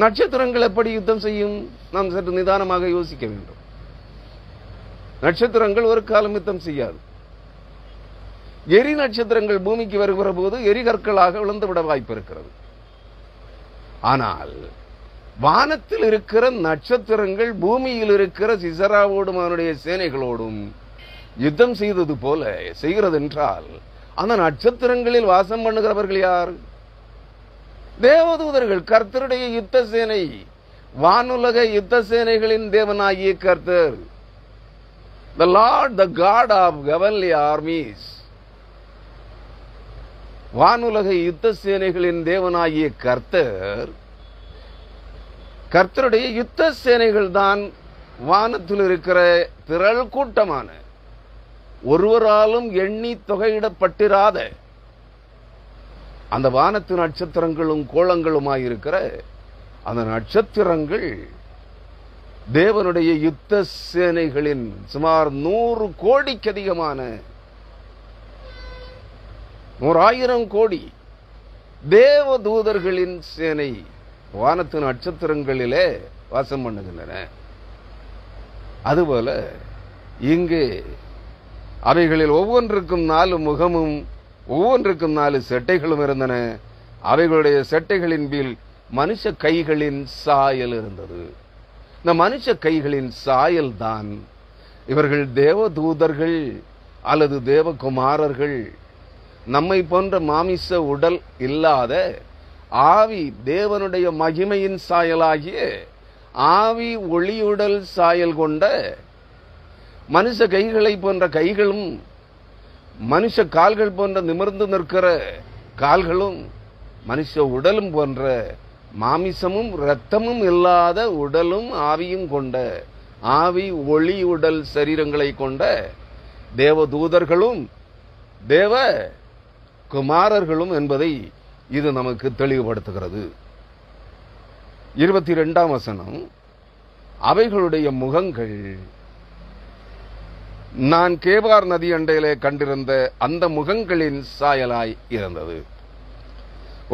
நட்சத்திரங்கள் எப்படி யுத்தம் செய்யும்? நாம் சற்று நிதானமாக யோசிக்க வேண்டும். நட்சத்திரங்கள் ஒரு காலம் யுத்தம் செய்யாது. எரி நட்சத்திரங்கள் பூமிக்கு வருகிற போது எரிகற்களாக விழுந்துவிட வாய்ப்பு இருக்கிறது. ஆனால் வானத்தில் இருக்கிற நட்சத்திரங்கள் பூமியில் இருக்கிற சிசராவோடும் அவனுடைய சேனைகளோடும் யுத்தம் செய்தது போல செய்கிறது என்றால் அந்த நட்சத்திரங்களில் வாசம் பண்ணுகிறவர்கள் யார்? தேவதூதர்கள், கர்த்தருடைய யுத்த சேனை, வானுலக யுத்த சேனைகளின் தேவனாகிய கர்த்தர். The Lord, the God of heavenly armies. வானுலக யுத்த சேனைகளின் தேவனாகிய கர்த்தர், கர்த்தருடைய யுத்த சேனைகள் தான் வானத்தில் இருக்கிற திரள் கூட்டமான, ஒருவராலும் எண்ணி தொகையிடப்பட்டிராத அந்த வானத்து நட்சத்திரங்களும் கோளங்களுமாயிருக்கிற அந்த நட்சத்திரங்கள் தேவனுடைய யுத்த சேனைகளின் சுமார் 100 கோடிக்கு அதிகமான 100,000 கோடி தேவதூதர்களின் சேனை வானத்து நட்சத்திரங்களிலே வாசம் பண்ணுகின்றன. அதுபோல இங்கே அவைகளில் ஒவ்வொன்றுக்கும் 4 முகமும் ஒவ்வொன்றுக்கும் 4 செட்டைகளும் இருந்தன. அவைகளுடைய செட்டைகளின் மேல் மனுஷ கைகளின் சாயல் இருந்தது. இந்த மனுஷ கைகளின் சாயல் தான் இவர்கள் தேவதூதர்கள் அல்லது தேவகுமாரர்கள். நம்மை போன்ற மாமிச உடல் இல்லாத ஆவி, தேவனுடைய மகிமையின் சாயலாகிய ஆவி ஒளியுடல் சாயல் கொண்ட மனுஷ கைகளை போன்ற கைகளும் மனுஷ கால்கள் போன்ற நிமிர்ந்து நிற்கிற கால்களும் மனுஷ உடலும் போன்ற மாமிசமும் இரத்தமும் இல்லாத உடலும் ஆவியும் கொண்ட ஆவி ஒளி உடல் சரீரங்களை கொண்ட தேவதூதர்களும் தேவ குமாரர்களும் என்பதை இது நமக்கு தெளிவுபடுத்துகிறது. 22ஆம் வசனம், அவைகளுடைய முகங்கள் நான் கேபார் நதி அண்டையிலே கண்டிருந்த அந்த முகங்களின் சாயலாய் இருந்தது.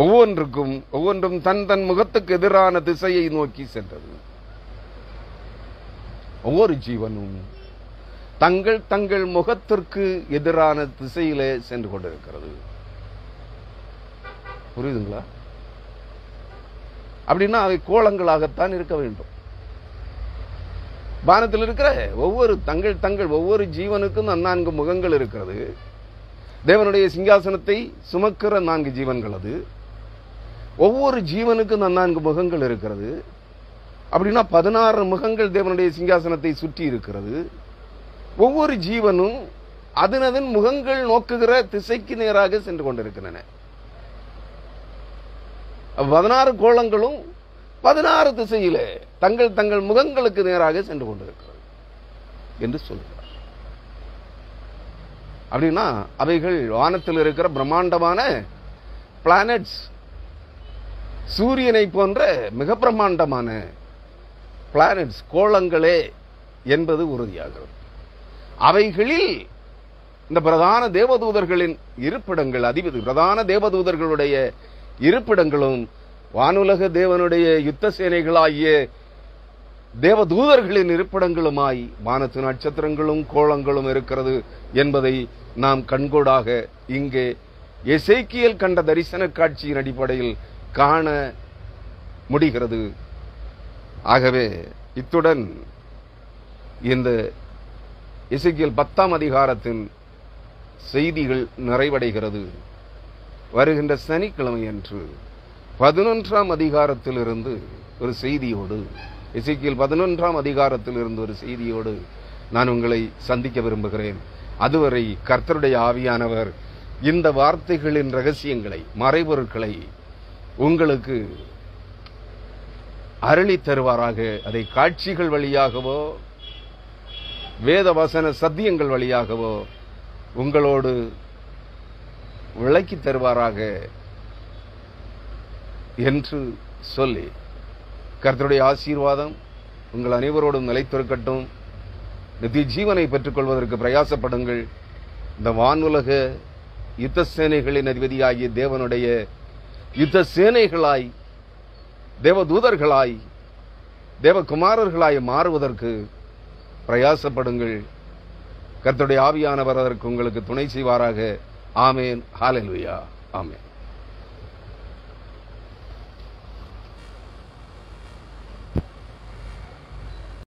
ஒவ்வொன்றும் தன் தன் முகத்துக்கு எதிரான திசையை நோக்கி சென்றது. ஒவ்வொரு ஜீவனும் தங்கள் தங்கள் முகத்திற்கு எதிரான திசையிலே சென்று கொண்டிருக்கிறது. புரியுதுங்களா? அப்படின்னா அவை கோலங்களாகத்தான் இருக்க வேண்டும். வானத்தில் இருக்கிற ஒவ்வொரு ஜீவனுக்கும் 4 முகங்கள் இருக்கிறது. தேவனுடைய சிங்காசனத்தை சுமக்கிற 4 ஜீவன்கள் அது. ஒவ்வொரு ஜீவனுக்கும் 4 முகங்கள் இருக்கிறது. அப்படின்னா 16 முகங்கள் தேவனுடைய சிங்காசனத்தை சுற்றி இருக்கிறது. ஒவ்வொரு ஜீவனும் அதனதன் முகங்கள் நோக்குகிற திசைக்கு நேராக சென்று கொண்டிருக்கின்றன. 16 கோலங்களும் 16 திசையிலே தங்கள் தங்கள் முகங்களுக்கு நேராக சென்று கொண்டிருக்கிறது என்று சொல்கிறார். அப்படின்னா அவைகள் வானத்தில் இருக்கிற பிரம்மாண்டமான பிளானட்ஸ், சூரியனை போன்ற மிக பிரம்மாண்டமான பிளானட்ஸ், கோளங்களே என்பது உறுதியாகிறது. அவைகளில் இந்த பிரதான தேவதூதர்களின் இருப்பிடங்கள், பிரதான தேவதூதர்களுடைய இருப்பிடங்களும் வானுலக தேவனுடைய யுத்த சேனைகளாகிய தேவதூதர்களின் இருப்பிடங்களுமாய் வானத்து நட்சத்திரங்களும் கோளங்களும் இருக்கிறது என்பதை நாம் கண்கூடாக இங்கே எசேக்கியேல் கண்ட தரிசன காட்சியின் அடிப்படையில் காண முடிகிறது. ஆகவே இத்துடன் இந்த எசேக்கியேல் 10ஆம் அதிகாரத்தின் செய்திகள் நிறைவடைகிறது. வருகின்ற சனிக்கிழமை அன்று 11ஆம் அதிகாரத்திலிருந்து ஒரு செய்தியோடு, எசேக்கியேல் 11ஆம் அதிகாரத்திலிருந்து ஒரு செய்தியோடு நான் உங்களை சந்திக்க விரும்புகிறேன். அதுவரை கர்த்தருடைய ஆவியானவர் இந்த வார்த்தைகளின் ரகசியங்களை, மறைபொருட்களை உங்களுக்கு அருளி தருவாராக. அதை காட்சிகள் வழியாகவோ வேத வசன சத்தியங்கள் வழியாகவோ உங்களோடு விளக்கி தருவாராக என்று சொல்லி, கர்த்தருடைய ஆசீர்வாதம் உங்கள் அனைவரோடும் நிலைத்திருக்கட்டும். நித்திய ஜீவனை பெற்றுக் கொள்வதற்கு பிரயாசப்படுங்கள். இந்த வானுலக யுத்த சேனைகளின் அதிபதியாகிய தேவனுடைய யுத்த சேனைகளாய், தேவதூதர்களாய், தேவகுமாரர்களாய் மாறுவதற்கு பிரயாசப்படுங்கள். கர்த்தருடைய ஆவியானவர் அதற்கு உங்களுக்கு துணை செய்வாராக. ஆமேன். ஹல்லேலூயா. ஆமேன்.